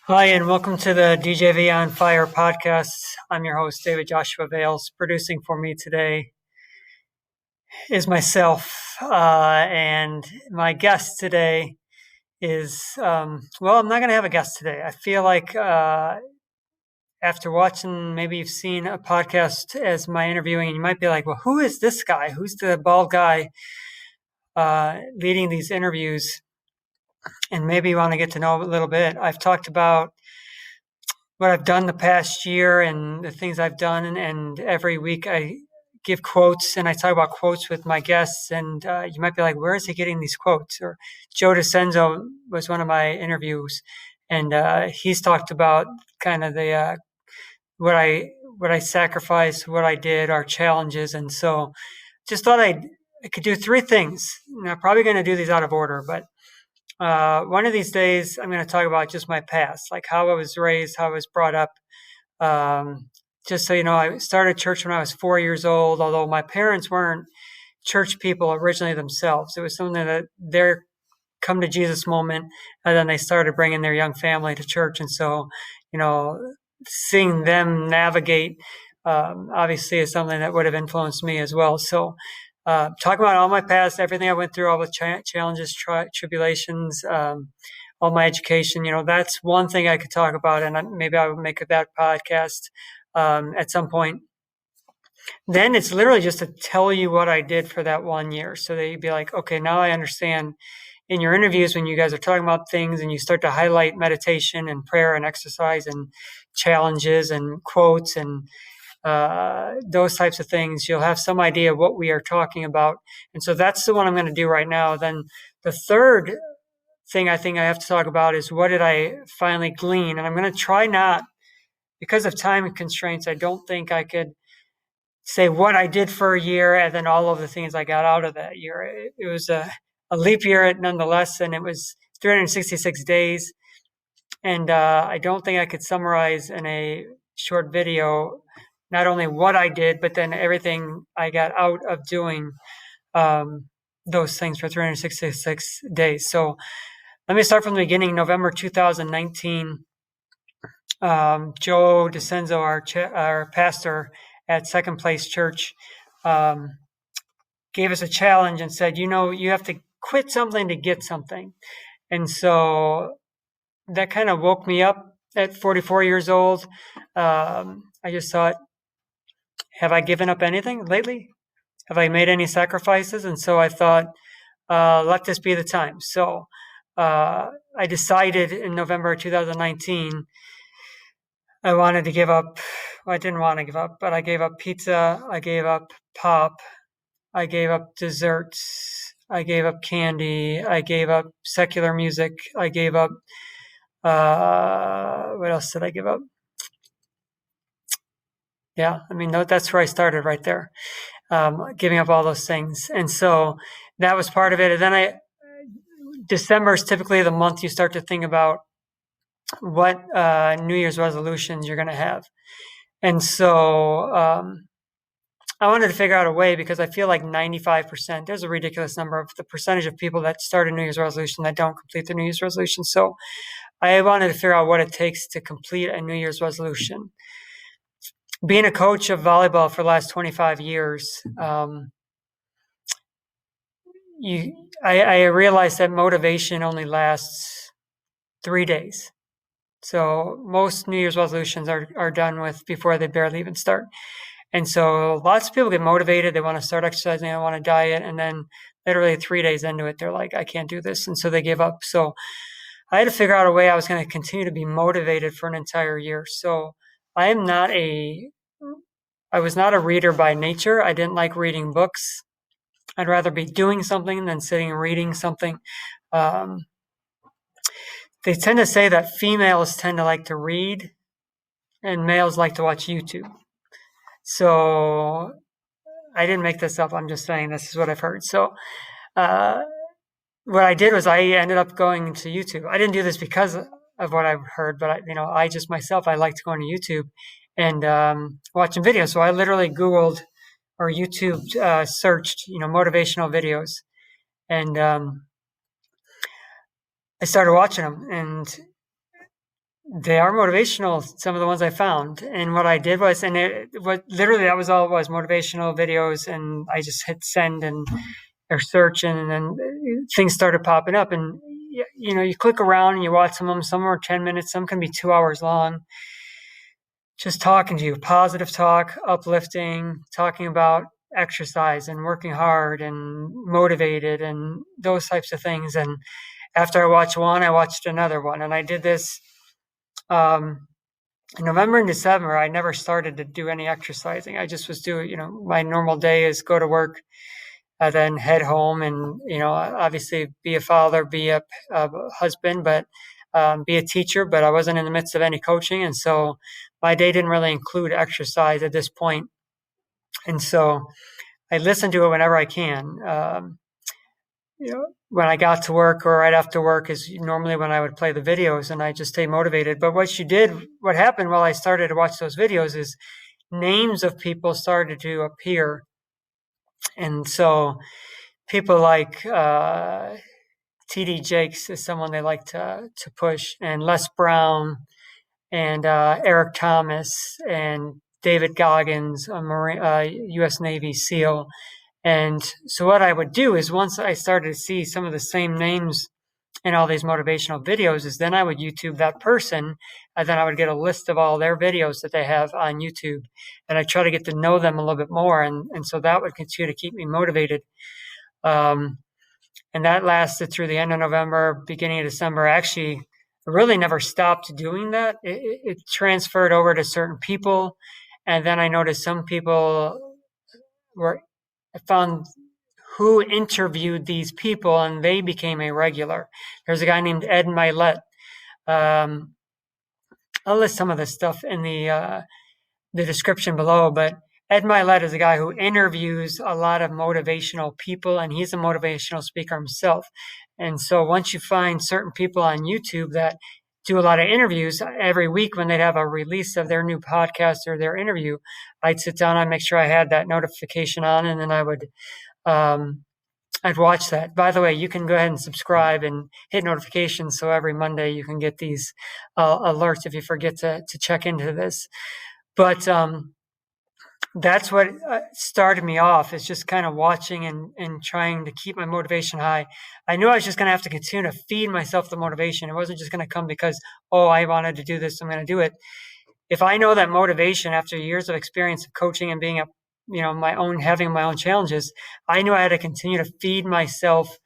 Hi, and welcome to the DJVonFire podcast. I'm your host, David Joshua Vales. Producing for me today is myself, and my guest today is, well, I'm not going to have a guest today. I feel like after watching, maybe you've seen a podcast as my interviewing, and you might be like, well, who is this guy? Who's the bald guy leading these interviews? And maybe you want to get to know a little bit. I've talked about what I've done the past year and the things I've done. And every week I give quotes and I talk about quotes with my guests. And you might be like, where is he getting these quotes? Or Joe DiCenzo was one of my interviews. And he's talked about kind of the what I sacrificed, what I did, our challenges. And so just thought I could do three things. And I'm probably going to do these out of order, but one of these days, I'm going to talk about just my past, like how I was raised, how I was brought up. Just so you know, I started church when I was 4 years old, although my parents weren't church people originally themselves. It was something that their come to Jesus moment, and then they started bringing their young family to church. And so, you know, seeing them navigate obviously is something that would have influenced me as well. So, talking about all my past, everything I went through, all the challenges, tribulations, all my education, that's one thing I could talk about, and maybe I would make that podcast at some point. Then it's literally just to tell you what I did for that 1 year, so that you'd be like, okay, now I understand. In your interviews, when you guys are talking about things and you start to highlight meditation and prayer and exercise and challenges and quotes and those types of things, you'll have some idea what we are talking about. And so that's the one I'm going to do right now. Then the third thing I think I have to talk about is what did I finally glean? And I'm going to try not, because of time constraints, I don't think I could say what I did for a year and then all of the things I got out of that year. It was a leap year nonetheless, and it was 366 days. And I don't think I could summarize in a short video not only what I did, but then everything I got out of doing those things for 366 days. So let me start from the beginning. November 2019, Joe DiCenzo, our pastor at Second Place Church, gave us a challenge and said, you have to quit something to get something. And so that kind of woke me up at 44 years old. I just thought, have I given up anything lately? Have I made any sacrifices? And so I thought, let this be the time. So I decided in November 2019, I wanted to give up. Well, I didn't want to give up, but I gave up pizza. I gave up pop. I gave up desserts. I gave up candy. I gave up secular music. I gave up, what else did I give up? Yeah, I mean, that's where I started right there, giving up all those things. And so that was part of it. And then December is typically the month you start to think about what New Year's resolutions you're going to have. And so I wanted to figure out a way, because I feel like 95%, there's a ridiculous number of the percentage of people that start a New Year's resolution that don't complete their New Year's resolution. So I wanted to figure out what it takes to complete a New Year's resolution. Being a coach of volleyball for the last 25 years, I realized that motivation only lasts 3 days. So most New Year's resolutions are done with before they barely even start. And so lots of people get motivated. They want to start exercising. They want to diet. And then literally 3 days into it, they're like, I can't do this. And so they give up. So I had to figure out a way I was going to continue to be motivated for an entire year. So I was not a reader by nature. I didn't like reading books. I'd rather be doing something than sitting and reading something. They tend to say that females tend to like to read and males like to watch YouTube. So I didn't make this up. I'm just saying this is what I've heard. So what I did was I ended up going to YouTube. I didn't do this because of what I've heard, but I just myself, I liked going to YouTube and watching videos. So I literally Googled or YouTube searched, motivational videos, and I started watching them. And They are motivational, some of the ones I found. And what I did was, literally that was all it was, motivational videos. And I just hit send or search, and then things started popping up. And, you click around and you watch some of them. Some are 10 minutes, some can be 2 hours long. Just talking to you, positive talk, uplifting, talking about exercise and working hard and motivated and those types of things. And after I watched one, I watched another one. And I did this in November and December. I never started to do any exercising. I just was doing, my normal day is go to work, then head home and, obviously be a father, be a husband, but be a teacher. But I wasn't in the midst of any coaching. And so my day didn't really include exercise at this point. And so I listen to it whenever I can. When I got to work or right after work is normally when I would play the videos, and I just stay motivated. But what happened while I started to watch those videos is names of people started to appear. And so people like TD Jakes is someone they like to push, and Les Brown, and Eric Thomas, and David Goggins, a U.S. Navy SEAL. And so what I would do is, once I started to see some of the same names in all these motivational videos, is then I would YouTube that person, and then I would get a list of all their videos that they have on YouTube, and I try to get to know them a little bit more. And so that would continue to keep me motivated. And that lasted through the end of November, beginning of December. Actually, I really never stopped doing that. It transferred over to certain people. And then I noticed some people I found who interviewed these people, and they became a regular. There's a guy named Ed Milet. I'll list some of this stuff in the description below, but Ed Milet is a guy who interviews a lot of motivational people, and he's a motivational speaker himself. And so once you find certain people on YouTube that do a lot of interviews, every week when they'd have a release of their new podcast or their interview, I'd sit down, I'd make sure I had that notification on, and then I'd watch that. By the way, you can go ahead and subscribe and hit notifications, so every Monday you can get these alerts if you forget to check into this. But that's what started me off, is just kind of watching and trying to keep my motivation high. I knew I was just going to have to continue to feed myself the motivation. It wasn't just going to come because, I wanted to do this, I'm going to do it. If I know that motivation after years of experience of coaching and being having my own challenges, I knew I had to continue to feed myself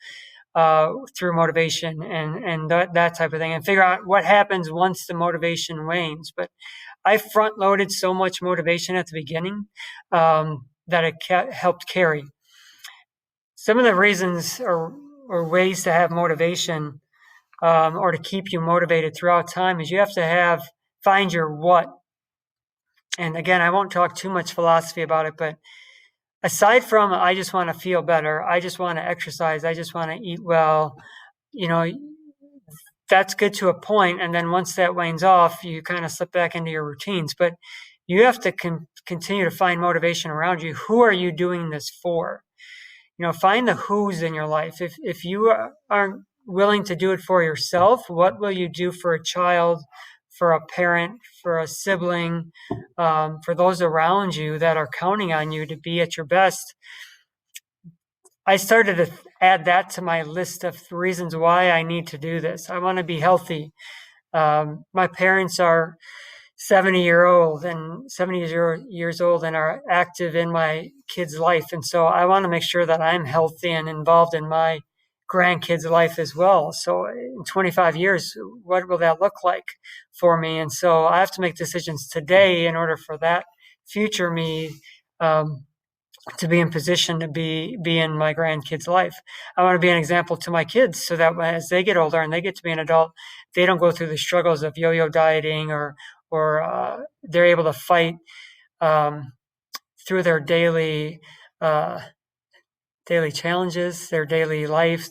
through motivation and that type of thing, and figure out what happens once the motivation wanes. But I front loaded so much motivation at the beginning that it helped carry. Some of the reasons or ways to have motivation or to keep you motivated throughout time is you have to find your what. And again, I won't talk too much philosophy about it, but aside from I just want to feel better, I just want to exercise, I just want to eat well, that's good to a point. And then once that wanes off, you kind of slip back into your routines. But you have to continue to find motivation around you. Who are you doing this for? Find the who's in your life. If you aren't willing to do it for yourself, what will you do for a child, for a parent, for a sibling, for those around you that are counting on you to be at your best? I started to add that to my list of reasons why I need to do this. I want to be healthy. My parents are 70 years old and are active in my kids' life. And so I want to make sure that I'm healthy and involved in my grandkids' life as well. So in 25 years, what will that look like for me? And so I have to make decisions today in order for that future me to be in position to be in my grandkids' life. I want to be an example to my kids so that as they get older and they get to be an adult, they don't go through the struggles of yo-yo dieting or they're able to fight through their daily challenges, their daily life,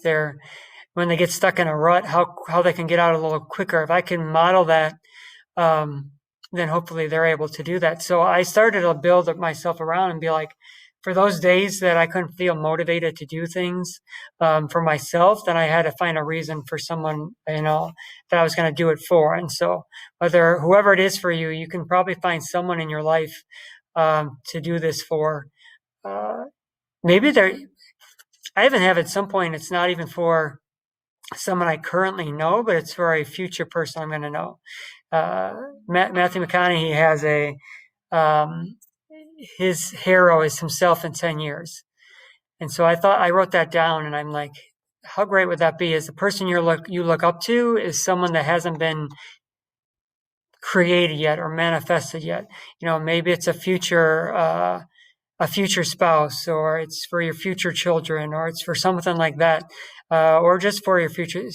when they get stuck in a rut, how they can get out a little quicker. If I can model that, then hopefully they're able to do that. So I started to build myself around and be like, for those days that I couldn't feel motivated to do things for myself, then I had to find a reason for someone, that I was going to do it for. And so whoever it is for you, you can probably find someone in your life to do this for. Maybe I even have at some point, it's not even for someone I currently know, but it's for a future person I'm going to know. Matthew McConaughey has his hero is himself in 10 years. And so I wrote that down, and I'm like, how great would that be? Is the person you look up to is someone that hasn't been created yet or manifested yet. Maybe it's a future spouse, or it's for your future children, or it's for something like that, or just for your future,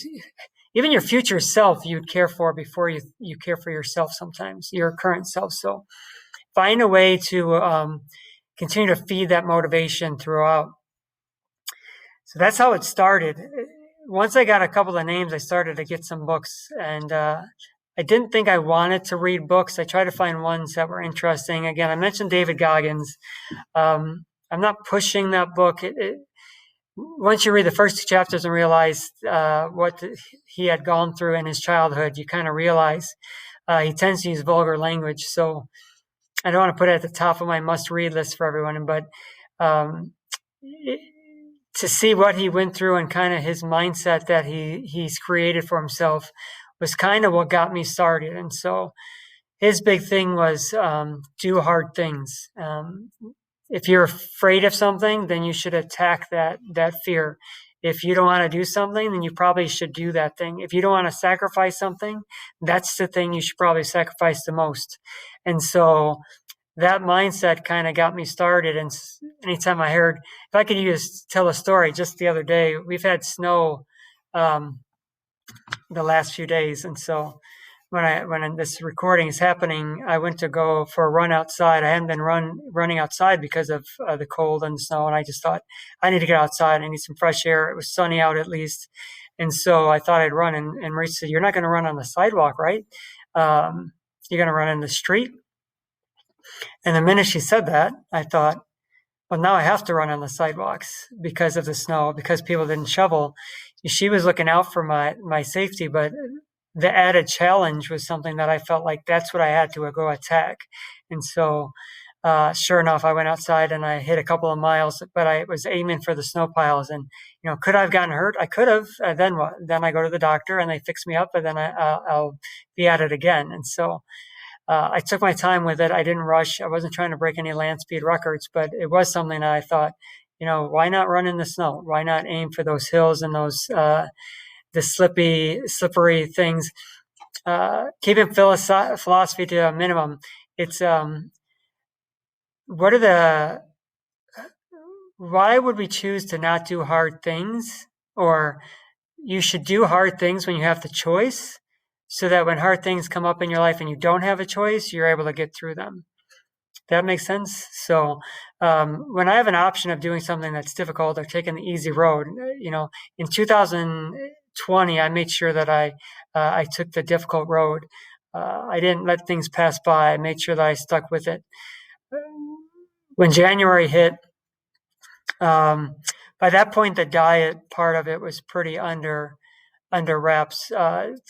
even your future self you'd care for before you care for yourself sometimes, your current self. So find a way to continue to feed that motivation throughout. So that's how it started. Once I got a couple of names, I started to get some books, and I didn't think I wanted to read books. I tried to find ones that were interesting. Again, I mentioned David Goggins. I'm not pushing that book. Once you read the first 2 chapters and realize what he had gone through in his childhood, you kind of realize he tends to use vulgar language. So I don't want to put it at the top of my must-read list for everyone, but to see what he went through and kind of his mindset that he's created for himself was kind of what got me started. And so his big thing was do hard things. If you're afraid of something, then you should attack that fear. If you don't want to do something, then you probably should do that thing. If you don't want to sacrifice something, that's the thing you should probably sacrifice the most. And so that mindset kind of got me started. And anytime I heard, if I could tell a story, just the other day, we've had snow the last few days. And so when this recording is happening, I went to go for a run outside. I hadn't been running outside because of the cold and the snow. And I just thought, I need to get outside. I need some fresh air. It was sunny out at least. And so I thought I'd run. And Marie said, "You're not going to run on the sidewalk, right? You're going to run in the street." And the minute she said that, I thought, well, now I have to run on the sidewalks because of the snow, because people didn't shovel. She was looking out for my safety, but the added challenge was something that I felt like that's what I had to go attack. And so, sure enough, I went outside and I hit a couple of miles, but I was aiming for the snow piles. And, could I have gotten hurt? I could have. Then what? Then I go to the doctor and they fix me up, and then I'll be at it again. And so, I took my time with it. I didn't rush. I wasn't trying to break any land speed records, but it was something that I thought, why not run in the snow? Why not aim for those hills and those the slippery things? Keeping philosophy to a minimum. It's why would we choose to not do hard things? Or you should do hard things when you have the choice, so that when hard things come up in your life and you don't have a choice, you're able to get through them. That makes sense? So when I have an option of doing something that's difficult or taking the easy road, in 2020, I made sure that I took the difficult road. I didn't let things pass by. I made sure that I stuck with it. When January hit, by that point, the diet part of it was pretty under wraps.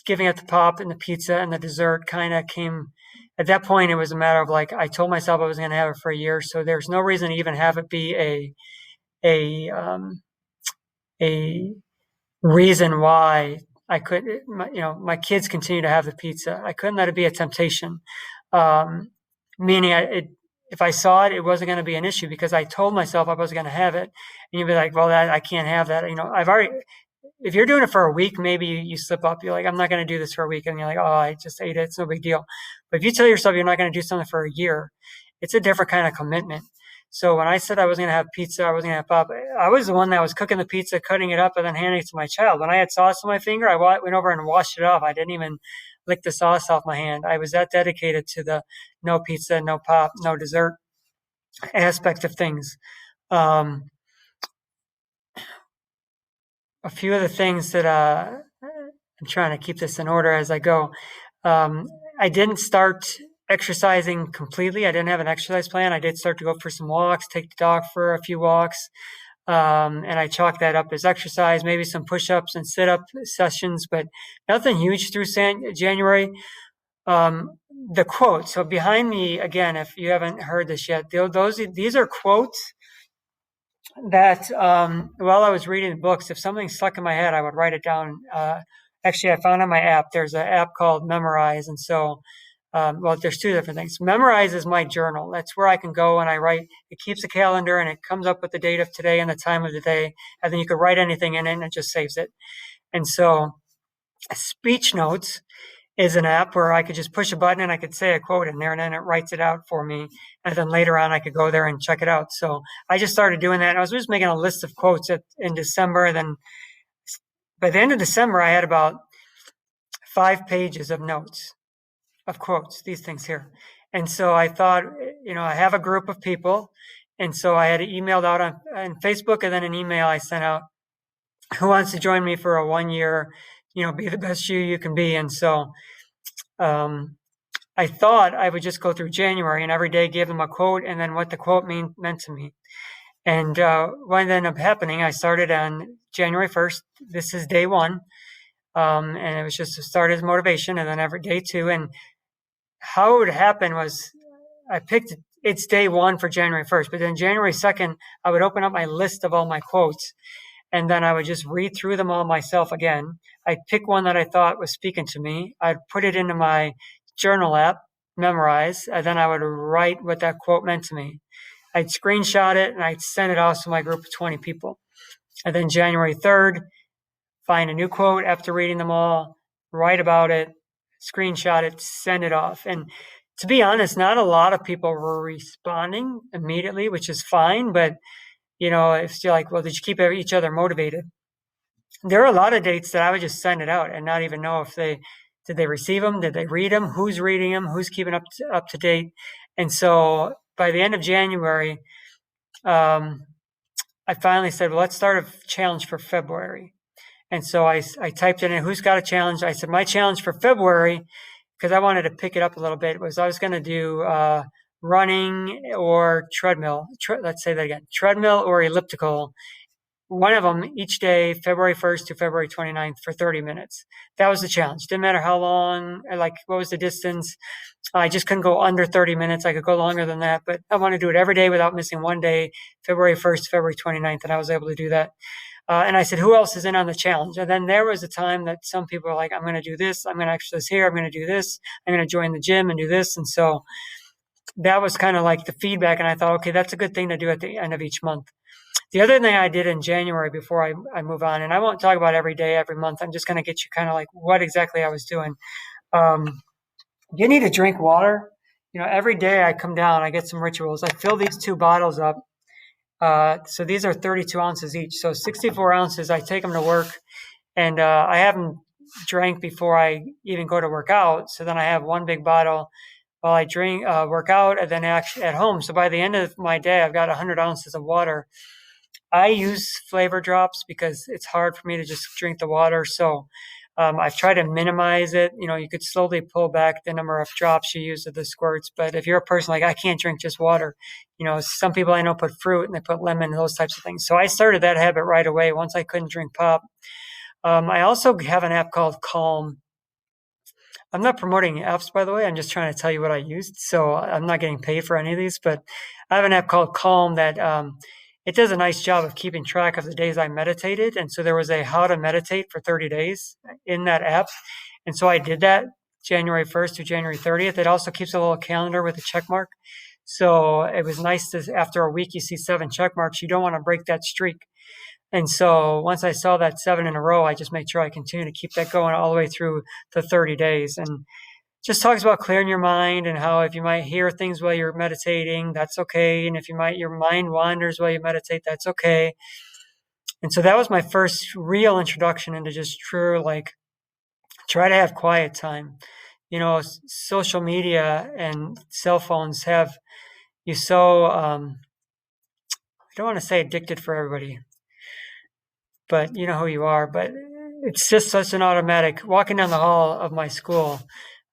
Giving up the pop and the pizza and the dessert kind of came. At that point, it was a matter of I told myself I was going to have it for a year, so there's no reason to even have it be a reason why I could. My kids continue to have the pizza. I couldn't let it be a temptation. Meaning, if I saw it, it wasn't going to be an issue because I told myself I wasn't going to have it. And you'd be like, well, I can't have that. If you're doing it for a week, maybe you slip up. You're like, I'm not going to do this for a week. And you're like, oh, I just ate it. It's no big deal. But if you tell yourself you're not going to do something for a year, it's a different kind of commitment. So when I said I was going to have pizza, I was going to have pop, I was the one that was cooking the pizza, cutting it up, and then handing it to my child. When I had sauce on my finger, I went over and washed it off. I didn't even lick the sauce off my hand. I was that dedicated to the no pizza, no pop, no dessert aspect of things. A few of the things that I'm trying to keep this in order as I go. I didn't start exercising completely. I didn't have an exercise plan. I did start to go for some walks, take the dog for a few walks. And I chalked that up as exercise, maybe some push-ups and sit-up sessions, but nothing huge through January. The quote. So behind me, again, if you haven't heard this yet, these are quotes that while I was reading the books, if something stuck in my head, I would write it down. Actually, I found on my app, there's an app called Memorize. And so, well, there's two different things. Memorize is my journal. That's where I can go and I write. It keeps a calendar and it comes up with the date of today and the time of the day. And then you can write anything in it and it just saves it. And so Speech Notes is an app where I could just push a button and I could say a quote in there and then it writes it out for me. And then later on, I could go there and check it out. So I just started doing that. I was just making a list of quotes in December. Then by the end of December, I had about 5 pages of notes of quotes, these things here. And so I thought, I have a group of people. And so I had it emailed out on Facebook and then an email I sent out. Who wants to join me for a 1 year, be the best you can be? And so I thought I would just go through January and every day give them a quote and then what the quote meant to me. And what ended up happening, I started on January 1st. This is day one. And it was just to start as motivation and then every day two. And how it would happen was I picked, it's day one for January 1st, but then January 2nd, I would open up my list of all my quotes and then I would just read through them all myself again. I'd pick one that I thought was speaking to me. I'd put it into my journal app, Memorize, and then I would write what that quote meant to me. I'd screenshot it and I'd send it off to my group of 20 people. And then January 3rd, find a new quote after reading them all, write about it, screenshot it, send it off. And to be honest, not a lot of people were responding immediately, which is fine. But, if you're like, well, did you keep each other motivated? There are a lot of dates that I would just send it out and not even know if did they receive them? Did they read them? Who's reading them? Who's keeping up to date? And so by the end of January, I finally said, well, let's start a challenge for February. And so I typed in who's got a challenge. I said, my challenge for February, because I wanted to pick it up a little bit, was I was going to do running or treadmill. Let's say that again, treadmill or elliptical. One of them each day, February 1st to February 29th for 30 minutes. That was the challenge. Didn't matter how long, what was the distance. I just couldn't go under 30 minutes. I could go longer than that, but I want to do it every day without missing one day, February 1st, February 29th, and I was able to do that. And I said, who else is in on the challenge? And then there was a time that some people were like, I'm going to do this. I'm going to exercise here. I'm going to do this. I'm going to join the gym and do this. And so that was kind of like the feedback. And I thought, okay, that's a good thing to do at the end of each month. The other thing I did in January before I move on, and I won't talk about every day, every month. I'm just going to get you kind of like what exactly I was doing. You need to drink water. Every day I come down, I get some rituals. I fill these 2 bottles up. So these are 32 ounces each. So 64 ounces, I take them to work and I haven't drank before I even go to work out. So then I have one big bottle while I work out and then actually at home. So by the end of my day, I've got 100 ounces of water. I use flavor drops because it's hard for me to just drink the water. So I've tried to minimize it. You could slowly pull back the number of drops you use of the squirts. But if you're a person like, I can't drink just water, some people I know put fruit and they put lemon and those types of things. So I started that habit right away once I couldn't drink pop. I also have an app called Calm. I'm not promoting apps, by the way. I'm just trying to tell you what I used. So I'm not getting paid for any of these, but I have an app called Calm that it does a nice job of keeping track of the days I meditated. And so there was a how to meditate for 30 days in that app. And so I did that January 1st to January 30th. It also keeps a little calendar with a check mark. So it was nice to, after a week, you see 7 check marks. You don't want to break that streak. And so once I saw that 7 in a row, I just made sure I continue to keep that going all the way through the 30 days. And just talks about clearing your mind and how if you might hear things while you're meditating, that's okay. And if your mind wanders while you meditate, that's okay. And so that was my first real introduction into just true, try to have quiet time. Social media and cell phones have you so, I don't want to say addicted for everybody, but you know who you are. But it's just such an automatic. Walking down the hall of my school,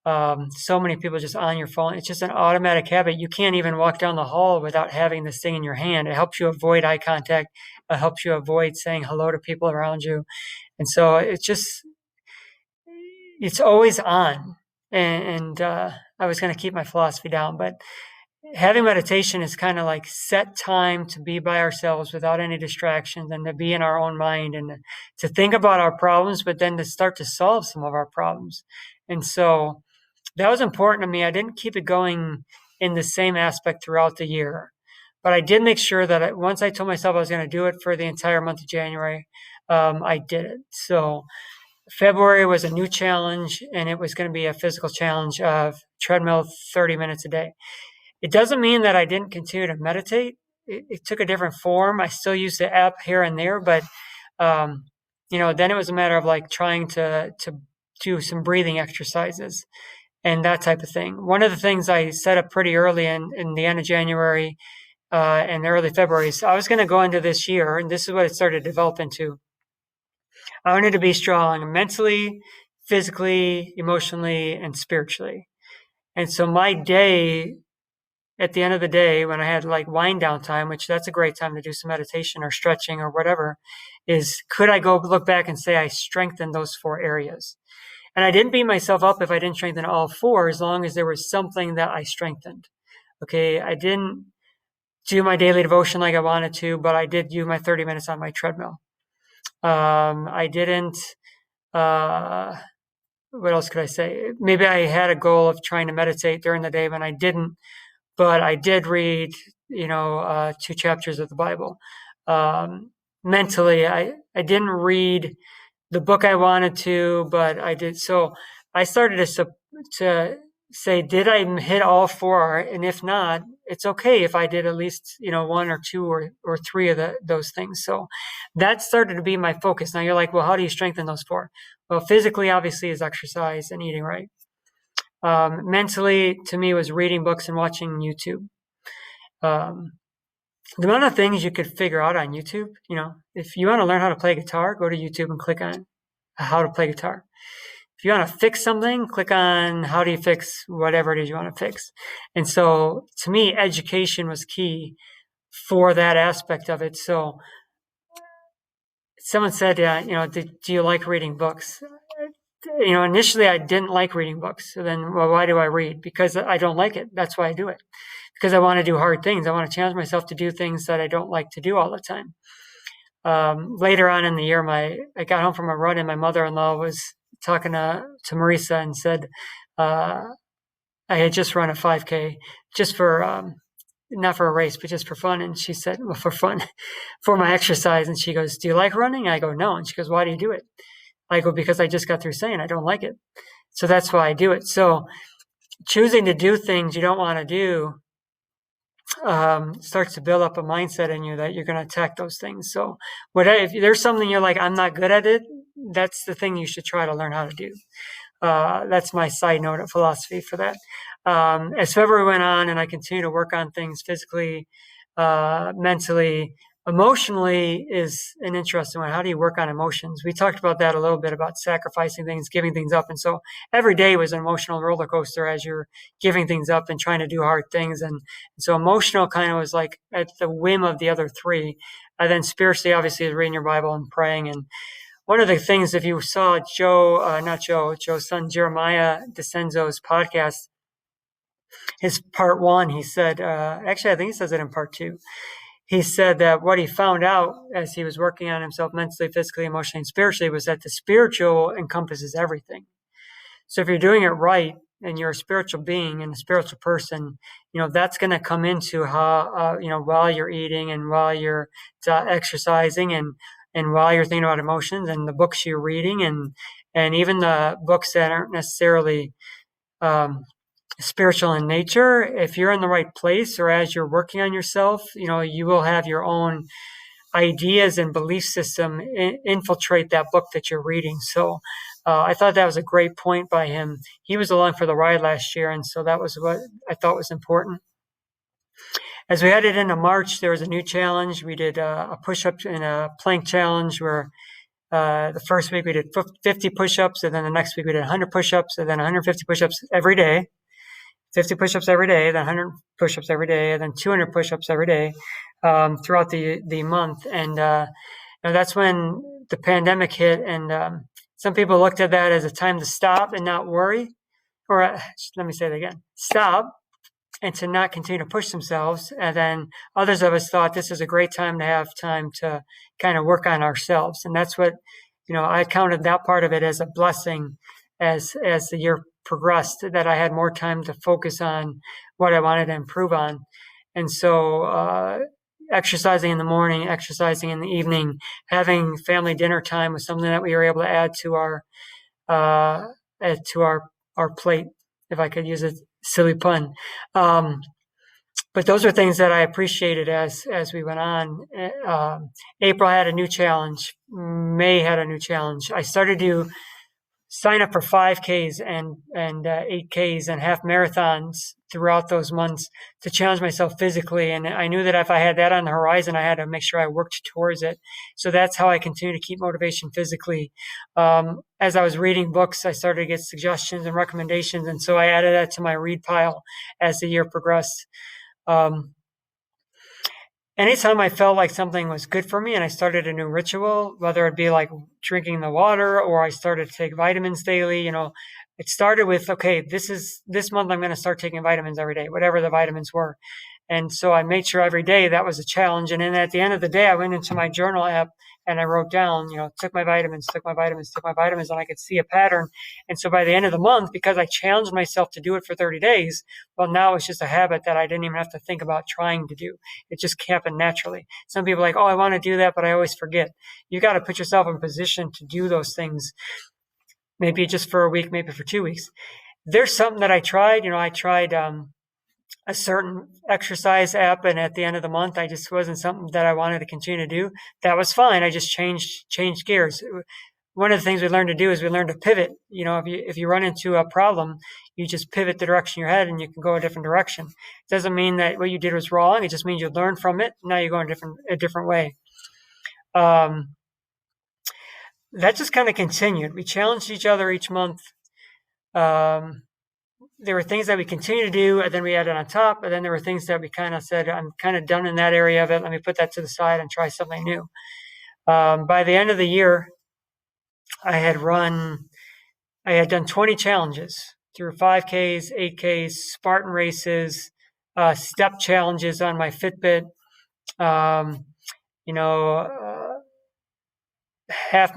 So many people just on your phone. It's just an automatic habit. You can't even walk down the hall without having this thing in your hand. It helps you avoid eye contact. It helps you avoid saying hello to people around you. And so it's always on. And I was going to keep my philosophy down, but having meditation is kind of like set time to be by ourselves without any distractions and to be in our own mind and to think about our problems, but then to start to solve some of our problems. And so that was important to me. I didn't keep it going in the same aspect throughout the year, but I did make sure that once I told myself I was going to do it for the entire month of January, I did it. So February was a new challenge, and it was going to be a physical challenge of treadmill 30 minutes a day. It doesn't mean that I didn't continue to meditate. It took a different form. I still use the app here and there, but then it was a matter of like trying to do some breathing exercises and that type of thing. One of the things I set up pretty early in the end of January and early February is I was going to go into this year, and this is what it started to develop into. I wanted to be strong mentally, physically, emotionally, and spiritually. And so my day, at the end of the day, when I had like wind down time, which that's a great time to do some meditation or stretching or whatever, is could I go look back and say I strengthened those 4 areas? And I didn't beat myself up if I didn't strengthen all 4, as long as there was something that I strengthened. Okay, I didn't do my daily devotion like I wanted to, but I did do my 30 minutes on my treadmill. I didn't, what else could I say? Maybe I had a goal of trying to meditate during the day when I didn't, but I did read, 2 chapters of the Bible. Mentally, I didn't read the book I wanted to, but I did. So I started to say, did I hit all 4? And if not, it's okay if I did at least, 1 or 2 or 3 of those things. So that started to be my focus. Now you're like, well, how do you strengthen those 4? Well, physically, obviously, is exercise and eating right. Mentally, to me, was reading books and watching YouTube. The amount of things you could figure out on YouTube, if you want to learn how to play guitar, go to YouTube and click on how to play guitar. If you want to fix something, click on how do you fix whatever it is you want to fix. And so to me, education was key for that aspect of it. So someone said, do you like reading books? Initially I didn't like reading books. So then, well, why do I read? Because I don't like it. That's why I do it. Because I want to do hard things. I want to challenge myself to do things that I don't like to do all the time. Later on in the year, I got home from a run, and my mother-in-law was talking to Marisa and said, I had just run a 5K just for, not for a race, but just for fun. And she said, well, for fun, for my exercise. And she goes, do you like running? I go, no. And she goes, why do you do it? I go, because I just got through saying I don't like it. So that's why I do it. So choosing to do things you don't want to do starts to build up a mindset in you that you're going to attack those things. So if there's something you're like, I'm not good at it, that's the thing you should try to learn how to do. That's my side note of philosophy for that. As February went on and I continued to work on things physically, mentally, emotionally is an interesting one. How do you work on emotions? We talked about that a little bit, about sacrificing things, giving things up. And so every day was an emotional roller coaster as you're giving things up and trying to do hard things. And so emotional kind of was like at the whim of the other 3. And then spiritually, obviously, is reading your Bible and praying. And one of the things, if you saw Joe's son, Jeremiah DeCenzo's podcast, his part 1, he said, actually, I think he says it in part 2. He said that what he found out as he was working on himself mentally, physically, emotionally, and spiritually was that the spiritual encompasses everything. So if you're doing it right and you're a spiritual being and a spiritual person, that's going to come into how, while you're eating and while you're exercising and while you're thinking about emotions and the books you're reading and even the books that aren't necessarily spiritual in nature. If you're in the right place or as you're working on yourself, you will have your own ideas and belief system infiltrate that book that you're reading. So I thought that was a great point by him. He was along for the ride last year, and so that was what I thought was important. As we headed into March, there was a new challenge. We did a push-up and a plank challenge where The first week we did 50 push-ups, and then the next week we did 100 push-ups, and then 150 push-ups every day, 50 push-ups every day, then 100 push-ups every day, and then 200 push-ups every day throughout the month. And that's when the pandemic hit, and some people looked at that as a time to stop and not worry. Or let me say that again: stop and to not continue to push themselves. And then others of us thought this is a great time to have time to kind of work on ourselves. And that's what, I counted that part of it as a blessing as the year progressed, that I had more time to focus on what I wanted to improve on. And so, exercising in the morning, exercising in the evening, having family dinner time was something that we were able to add to our plate, if I could use a silly pun. But those are things that I appreciated as we went on. April had a new challenge. May had a new challenge. I started to sign up for 5Ks and 8Ks and half marathons throughout those months to challenge myself physically. And I knew that if I had that on the horizon, I had to make sure I worked towards it. So that's how I continue to keep motivation physically. As I was reading books, I started to get suggestions and recommendations. And so I added that to my read pile as the year progressed. Anytime I felt like something was good for me and I started a new ritual, whether it be like drinking the water or I started to take vitamins daily, it started with, okay, this month I'm going to start taking vitamins every day, whatever the vitamins were. And so I made sure every day that was a challenge. And then at the end of the day, I went into my journal app and I wrote down, took my vitamins, and I could see a pattern. And so by the end of the month, because I challenged myself to do it for 30 days, well, now it's just a habit that I didn't even have to think about trying to do. It just happened naturally. Some people are like, oh, I want to do that, but I always forget. You got to put yourself in position to do those things. Maybe just for a week, maybe for 2 weeks. There's something that I tried. I tried a certain exercise app, and at the end of the month, I just wasn't something that I wanted to continue to do. That was fine. I just changed gears. One of the things we learned to do is we learned to pivot. If you run into a problem, you just pivot the direction you're headed and you can go a different direction. It doesn't mean that what you did was wrong. It just means you learn from it. Now you're going a different way. That just kind of continued. We challenged each other each month. There were things that we continued to do, and then we added on top. And then there were things that we kind of said, I'm kind of done in that area of it. Let me put that to the side and try something new. By the end of the year, I had done 20 challenges through 5Ks, 8Ks, Spartan races, step challenges on my Fitbit, half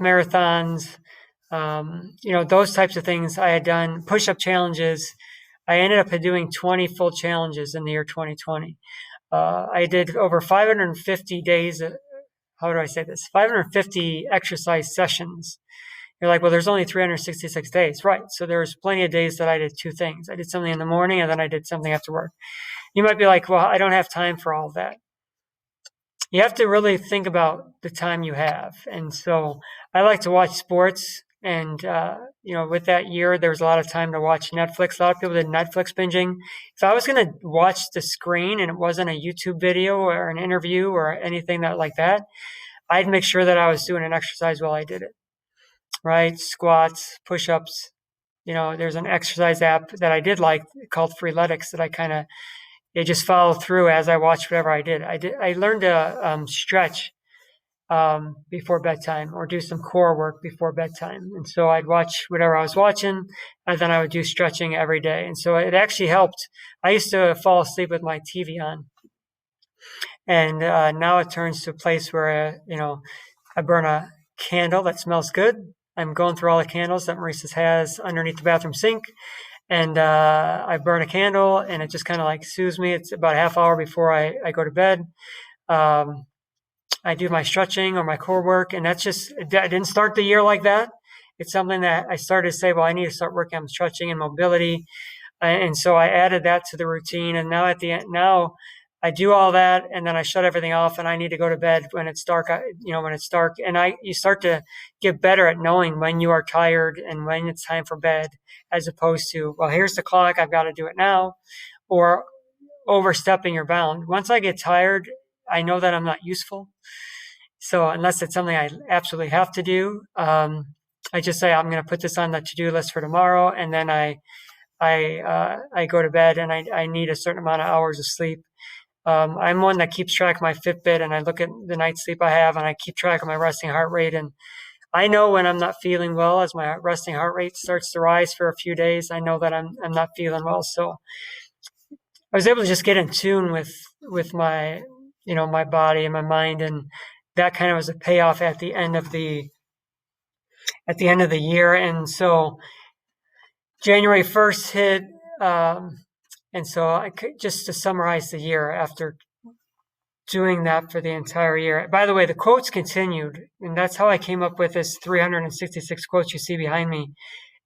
marathons, those types of things I had done, push-up challenges. I ended up doing 20 full challenges in the year 2020. I did over 550 days. How do I say this? 550 exercise sessions. You're like, well, there's only 366 days. Right. So there's plenty of days that I did two things. I did something in the morning and then I did something after work. You might be like, well, I don't have time for all of that. You have to really think about the time you have. And so I like to watch sports. And, with that year, there was a lot of time to watch Netflix. A lot of people did Netflix binging. If I was going to watch the screen and it wasn't a YouTube video or an interview or anything like that, I'd make sure that I was doing an exercise while I did it, right? Squats, push-ups. There's an exercise app that I did like called Freeletics that it just followed through as I watched whatever I did. I learned to stretch before bedtime or do some core work before bedtime. And so I'd watch whatever I was watching and then I would do stretching every day. And so it actually helped. I used to fall asleep with my TV on. And now it turns to a place where, I burn a candle that smells good. I'm going through all the candles that Maurice's has underneath the bathroom sink. And I burn a candle and it just kind of soothes me. It's about a half hour before I go to bed. I do my stretching or my core work, and I didn't start the year like that. It's something that I started to say, well, I need to start working on stretching and mobility. And so I added that to the routine. And now at the end, I do all that and then I shut everything off and I need to go to bed when it's dark, when it's dark. And you start to get better at knowing when you are tired and when it's time for bed, as opposed to, well, here's the clock, I've got to do it now, or overstepping your bound. Once I get tired, I know that I'm not useful. So unless it's something I absolutely have to do, I just say I'm going to put this on the to-do list for tomorrow, and then I go to bed, and I need a certain amount of hours of sleep. I'm one that keeps track of my Fitbit, and I look at the night's sleep I have, and I keep track of my resting heart rate. And I know when I'm not feeling well, as my resting heart rate starts to rise for a few days, I know that I'm not feeling well. So I was able to just get in tune with my, my body and my mind, and that kind of was a payoff at the end of the year. And so January 1st hit, and so just to summarize the year after doing that for the entire year. By the way, the quotes continued, and that's how I came up with this 366 quotes you see behind me.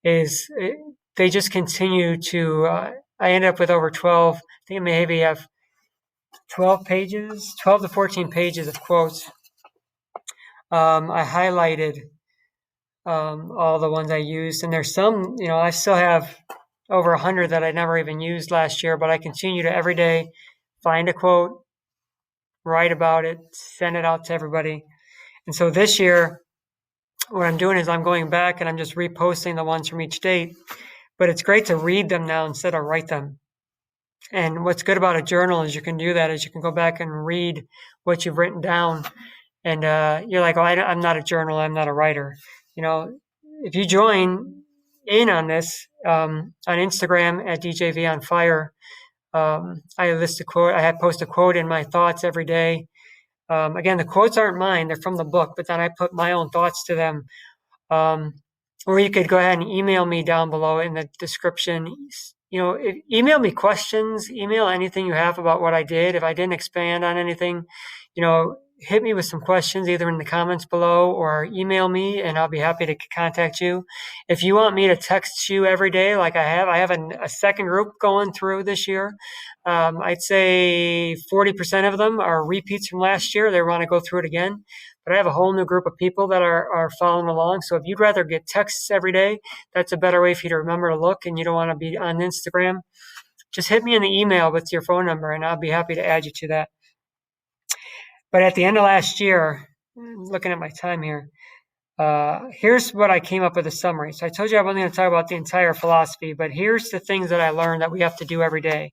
They just continue to. I ended up with over 12. I think maybe have 12 pages, 12 to 14 pages of quotes. I highlighted all the ones I used, and there's some. I still have over 100 that I never even used last year, but I continue to every day find a quote, write about it, send it out to everybody. And so this year, what I'm doing is I'm going back and I'm just reposting the ones from each date. But it's great to read them now instead of write them. And what's good about a journal is you can do that, is you can go back and read what you've written down. And you're like, oh, I'm not a journal, I'm not a writer. If you join in on this on Instagram at DJVonFire, I list a quote. I post a quote in my thoughts every day. Again, the quotes aren't mine; they're from the book. But then I put my own thoughts to them. Or you could go ahead and email me down below in the description. Email me questions. Email anything you have about what I did. If I didn't expand on anything, hit me with some questions either in the comments below or email me, and I'll be happy to contact you. If you want me to text you every day like I have a second group going through this year. I'd say 40% of them are repeats from last year. They want to go through it again. But I have a whole new group of people that are following along. So if you'd rather get texts every day, that's a better way for you to remember to look, and you don't want to be on Instagram, just hit me in the email with your phone number, and I'll be happy to add you to that. But at the end of last year, looking at my time here, here's what I came up with a summary. So I told you I wasn't going to talk about the entire philosophy, but here's the things that I learned that we have to do every day.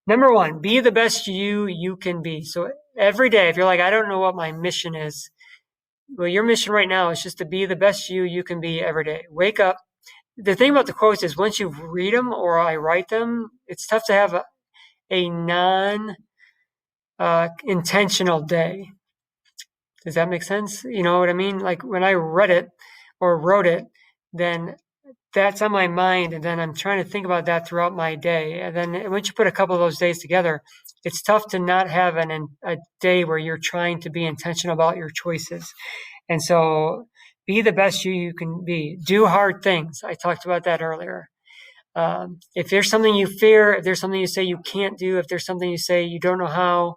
Number one, be the best you can be. So every day, if you're like, I don't know what my mission is, well, your mission right now is just to be the best you can be every day. Wake up. The thing about the quotes is once you read them or I write them, it's tough to have a non-intentional day. Does that make sense? You know what I mean? Like when I read it or wrote it, then that's on my mind, and then I'm trying to think about that throughout my day. And then once you put a couple of those days together, it's tough to not have a day where you're trying to be intentional about your choices. And so be the best you can be. Do hard things. I talked about that earlier. If there's something you fear, if there's something you say you can't do, if there's something you say you don't know how,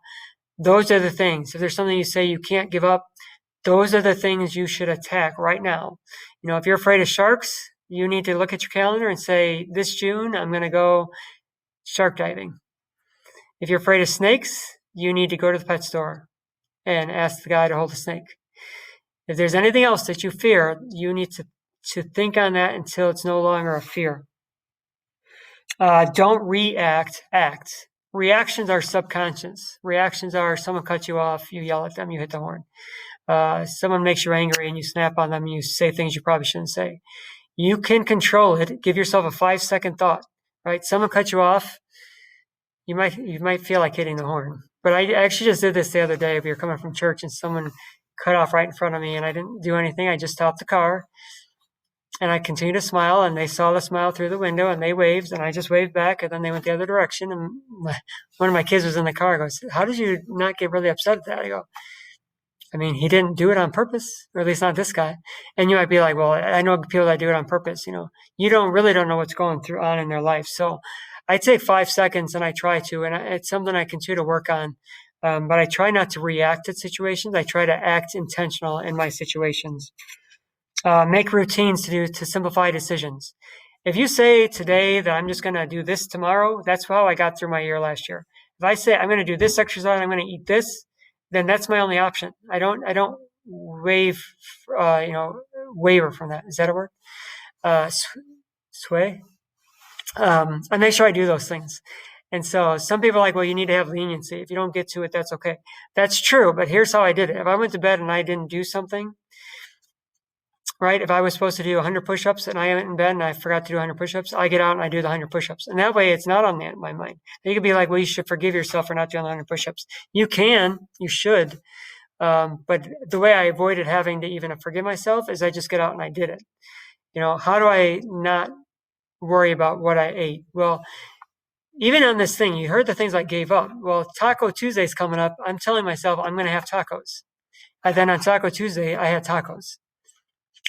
those are the things. If there's something you say you can't give up, those are the things you should attack right now. If you're afraid of sharks, you need to look at your calendar and say, this June, I'm going to go shark diving. If you're afraid of snakes, you need to go to the pet store and ask the guy to hold a snake. If there's anything else that you fear, you need to think on that until it's no longer a fear. Don't react, act. Reactions are subconscious. Reactions are someone cuts you off, you yell at them, you hit the horn. Someone makes you angry and you snap on them and you say things you probably shouldn't say. You can control it. Give yourself a 5-second thought, right? Someone cut you off. You might feel like hitting the horn. But I actually just did this the other day. We were coming from church and someone cut off right in front of me and I didn't do anything. I just stopped the car and I continued to smile, and they saw the smile through the window and they waved and I just waved back, and then they went the other direction. And one of my kids was in the car. Goes, how did you not get really upset at that? I go, he didn't do it on purpose, or at least not this guy. And you might be like, well, I know people that do it on purpose. You don't know what's going on in their life. So I take 5 seconds and I try to, and it's something I continue to work on. But I try not to react to situations. I try to act intentional in my situations. Make routines to simplify decisions. If you say today that I'm just going to do this tomorrow, that's how I got through my year last year. If I say I'm going to do this exercise, I'm going to eat this, then that's my only option. I don't waver from that. Is that a word? Sway. I make sure I do those things. And so some people are like, well, you need to have leniency. If you don't get to it, that's okay. That's true. But here's how I did it. If I went to bed and I didn't do something, right? If I was supposed to do 100 push-ups and I went in bed and I forgot to do 100 push-ups, I get out and I do the 100 push-ups. And that way it's not on my mind. You could be like, well, you should forgive yourself for not doing the 100 push-ups. You can, you should. But the way I avoided having to even forgive myself is I just get out and I did it. How do I not worry about what I ate? Well, even on this thing, you heard the things I gave up. Well, Taco Tuesday's coming up. I'm telling myself I'm going to have tacos. And then on Taco Tuesday, I had tacos.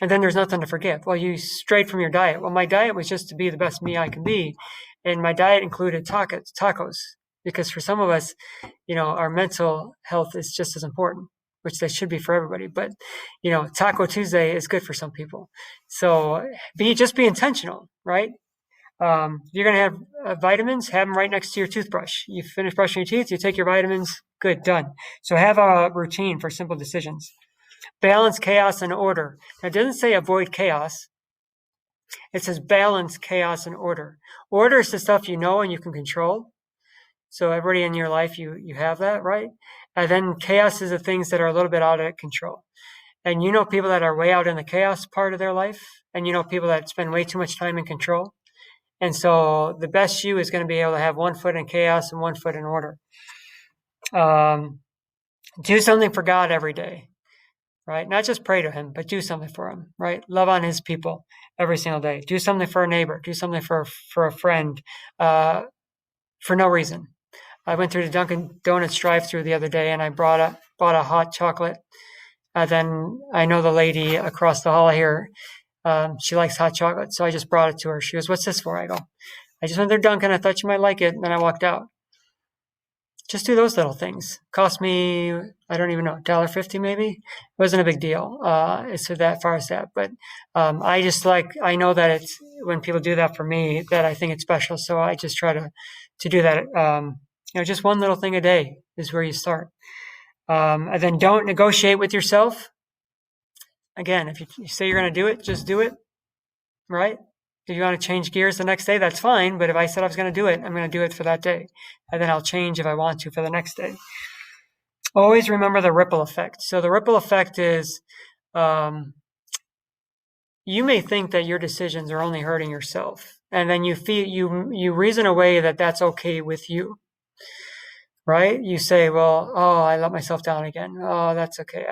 And then there's nothing to forgive. Well, you strayed from your diet. Well, my diet was just to be the best me I can be. And my diet included tacos. Because for some of us, our mental health is just as important, which they should be for everybody. But, Taco Tuesday is good for some people. So just be intentional, right? You're going to have vitamins, have them right next to your toothbrush. You finish brushing your teeth, you take your vitamins, good, done. So have a routine for simple decisions. Balance chaos and order. Now, it doesn't say avoid chaos. It says balance chaos and order. Order is the stuff you know and you can control. So everybody in your life, you have that, right? And then chaos is the things that are a little bit out of control. And people that are way out in the chaos part of their life, and people that spend way too much time in control. And so the best you is going to be able to have 1 foot in chaos and 1 foot in order. Do something for God every day, right? Not just pray to him, but do something for him, right? Love on his people every single day. Do something for a neighbor. Do something for a friend for no reason. I went through the Dunkin' Donuts drive-thru the other day and I bought a hot chocolate. Then I know the lady across the hall here, she likes hot chocolate, so I just brought it to her. She goes, "What's this for?" I go, "I just went there Dunkin'. I thought you might like it." And then I walked out. Just do those little things. Cost me, I don't even know, $1.50 maybe. It wasn't a big deal. It's that far as that. But I know that it's when people do that for me that I think it's special. So I just try to do that. Just one little thing a day is where you start. And then don't negotiate with yourself. Again, if you say you're going to do it, just do it, right? If you want to change gears the next day, that's fine. But if I said I was going to do it, I'm going to do it for that day. And then I'll change if I want to for the next day. Always remember the ripple effect. So the ripple effect is you may think that your decisions are only hurting yourself. And then you reason away that that's okay with you. Right? You say, well, I let myself down again. Oh, that's okay.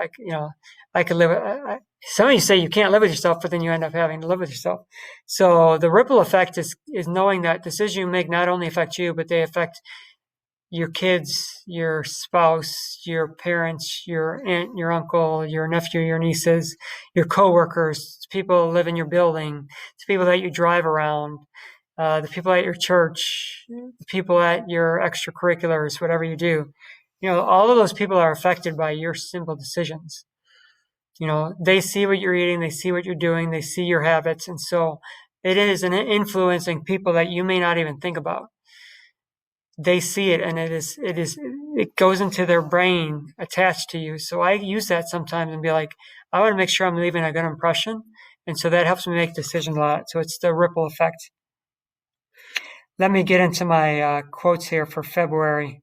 I could live. Some of you say you can't live with yourself, but then you end up having to live with yourself. So the ripple effect is knowing that decisions you make not only affect you, but they affect your kids, your spouse, your parents, your aunt, your uncle, your nephew, your nieces, your coworkers, people who live in your building, the people that you drive around, the people at your church, the people at your extracurriculars, whatever you do. All of those people are affected by your simple decisions. They see what you're eating, they see what you're doing, they see your habits. And so it is influencing people that you may not even think about. They see it and it goes into their brain attached to you. So I use that sometimes and be like, I want to make sure I'm leaving a good impression. And so that helps me make decisions a lot. So it's the ripple effect. Let me get into my quotes here for February.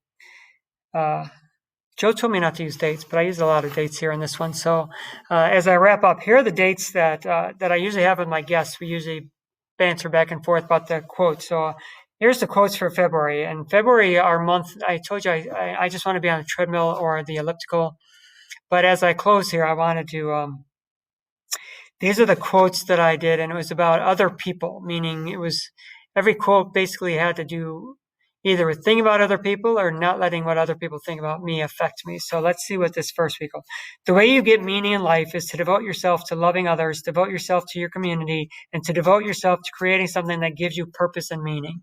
Joe told me not to use dates, but I used a lot of dates here in this one. So as I wrap up, here are the dates that I usually have with my guests. We usually banter back and forth about the quotes. So here's the quotes for February. And February, our month, I told you I just want to be on the treadmill or the elliptical. But as I close here, I wanted to, these are the quotes that I did, and it was about other people, meaning every quote basically had to do either with thinking about other people or not letting what other people think about me affect me. So let's see what this first week goes. The way you get meaning in life is to devote yourself to loving others, devote yourself to your community, and to devote yourself to creating something that gives you purpose and meaning.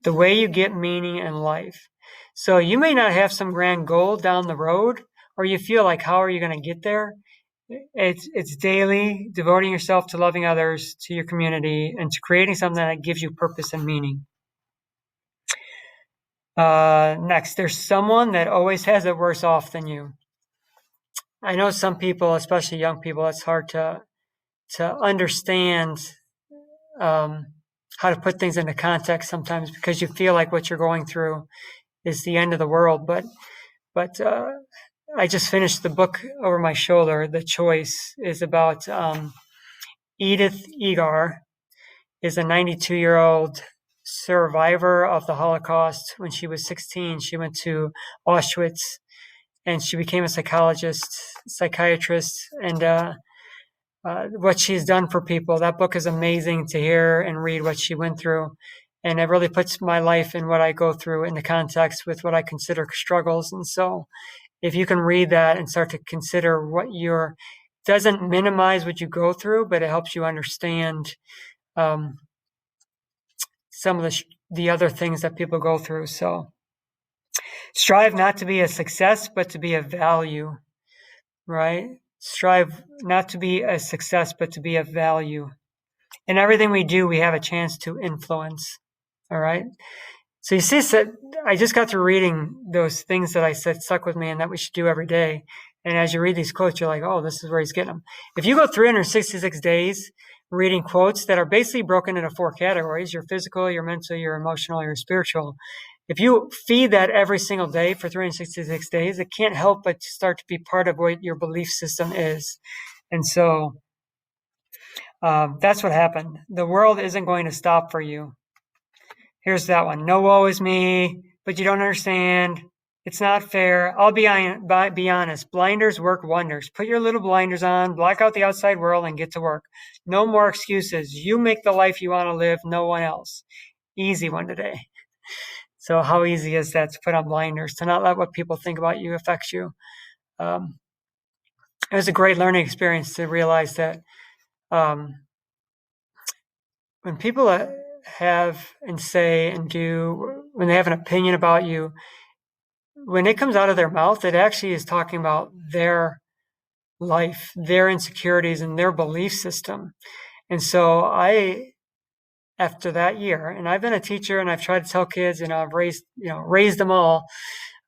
The way you get meaning in life. So you may not have some grand goal down the road, or you feel like, how are you going to get there? It's daily, devoting yourself to loving others, to your community, and to creating something that gives you purpose and meaning. Next, there's someone that always has it worse off than you. I know some people, especially young people, it's hard to understand how to put things into context sometimes because you feel like what you're going through is the end of the world. But I just finished the book over my shoulder. The Choice is about Edith Eger, is a 92-year-old survivor of the Holocaust. When she was 16, she went to Auschwitz and she became a psychiatrist, and what she's done for people. That book is amazing to hear and read what she went through. And it really puts my life and what I go through into context with what I consider struggles. And so if you can read that and start to consider doesn't minimize what you go through, but it helps you understand some of the other things that people go through. So strive not to be a success, but to be a value, right? Strive not to be a success, but to be of value. In everything we do, we have a chance to influence. All right. So you see, I just got through reading those things that I said stuck with me and that we should do every day. And as you read these quotes, you're like, oh, this is where he's getting them. If you go 366 days reading quotes that are basically broken into 4 categories, your physical, your mental, your emotional, your spiritual, if you feed that every single day for 366 days, it can't help but start to be part of what your belief system is. And so that's what happened. The world isn't going to stop for you. Here's that one. No woe is me, but you don't understand. It's not fair. I'll be honest. Blinders work wonders. Put your little blinders on, block out the outside world, and get to work. No more excuses. You make the life you want to live, no one else. Easy one today. So how easy is that to put on blinders, to not let what people think about you affect you? It was a great learning experience to realize that when people have and say and do, when they have an opinion about you, when it comes out of their mouth, it actually is talking about their life, their insecurities, and their belief system. And so after that year, and I've been a teacher and I've tried to tell kids, and I've raised them all,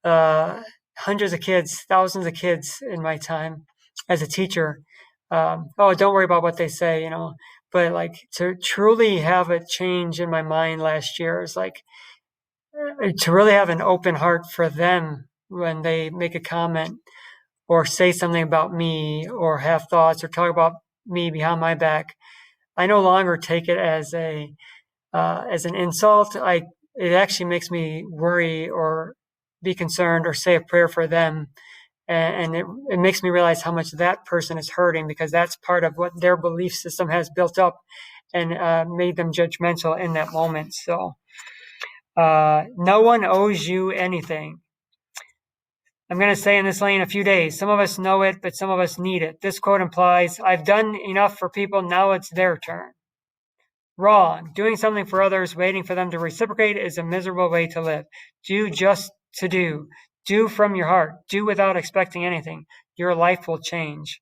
hundreds of kids, thousands of kids in my time as a teacher. Don't worry about what they say, but like to truly have a change in my mind last year is like to really have an open heart for them when they make a comment or say something about me or have thoughts or talk about me behind my back. I no longer take it as an insult. It actually makes me worry or be concerned or say a prayer for them. And it makes me realize how much that person is hurting because that's part of what their belief system has built up and made them judgmental in that moment. So no one owes you anything. I'm going to say in this lane a few days. Some of us know it, but some of us need it. This quote implies, I've done enough for people, now it's their turn. Wrong. Doing something for others, waiting for them to reciprocate is a miserable way to live. Do just to do. Do from your heart. Do without expecting anything. Your life will change.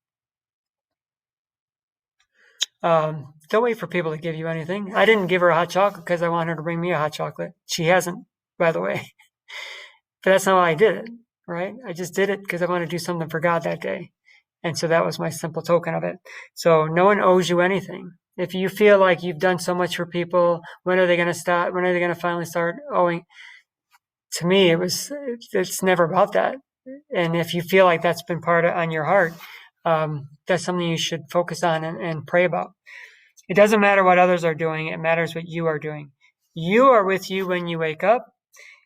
Don't wait for people to give you anything. I didn't give her a hot chocolate because I want her to bring me a hot chocolate. She hasn't, by the way. But that's not why I did it, right? I just did it because I want to do something for God that day. And so that was my simple token of it. So no one owes you anything. If you feel like you've done so much for people, when are they going to stop? When are they going to finally start owing? To me, it's never about that. And if you feel like that's been part on your heart, that's something you should focus on and pray about. It doesn't matter what others are doing. It matters what you are doing. You are with you when you wake up.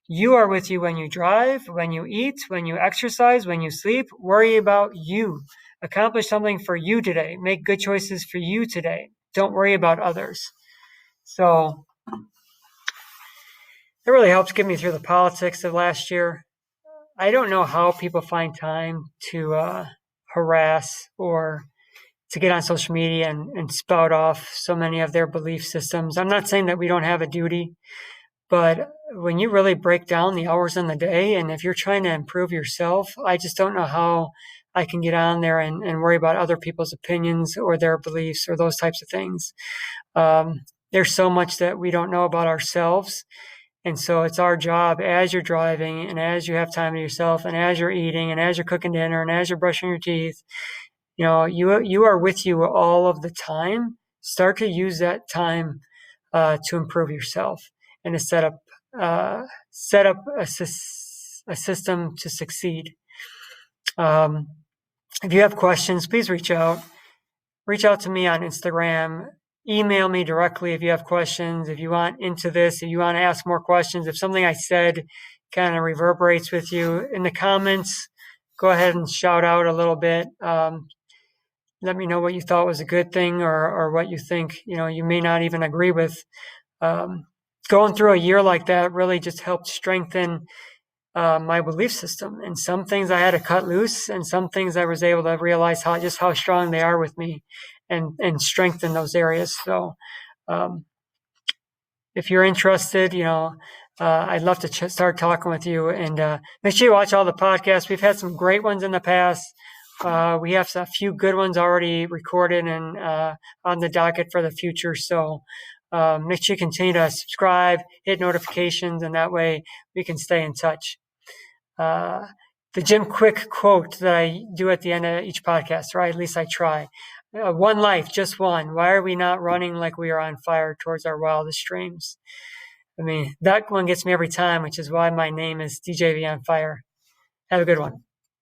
You are with you when you drive, when you eat, when you exercise, when you sleep. Worry about you. Accomplish something for you today. Make good choices for you today. Don't worry about others. So it really helps get me through the politics of last year. I don't know how people find time to harass or to get on social media and spout off so many of their belief systems. I'm not saying that we don't have a duty, but when you really break down the hours in the day, and if you're trying to improve yourself, I just don't know how I can get on there and worry about other people's opinions or their beliefs or those types of things. There's so much that we don't know about ourselves. And so it's our job as you're driving and as you have time to yourself and as you're eating and as you're cooking dinner and as you're brushing your teeth, you are with you all of the time. Start to use that time to improve yourself and to set up a system to succeed. If you have questions, please reach out. Reach out to me on Instagram. Email me directly if you have questions. If you want into this, if you want to ask more questions, if something I said kind of reverberates with you in the comments, go ahead and shout out a little bit. Let me know what you thought was a good thing or what you think, you may not even agree with. Going through a year like that really just helped strengthen my belief system. And some things I had to cut loose, and some things I was able to realize how strong they are with me and strengthen those areas. So if you're interested, I'd love to start talking with you. And make sure you watch all the podcasts. We've had some great ones in the past. We have a few good ones already recorded and on the docket for the future. So make sure you continue to subscribe, hit notifications, and that way we can stay in touch. The Jim Quick quote that I do at the end of each podcast, or at least I try. One life, just one. Why are we not running like we are on fire towards our wildest dreams? I mean, that one gets me every time, which is why my name is DJVonFire. Have a good one.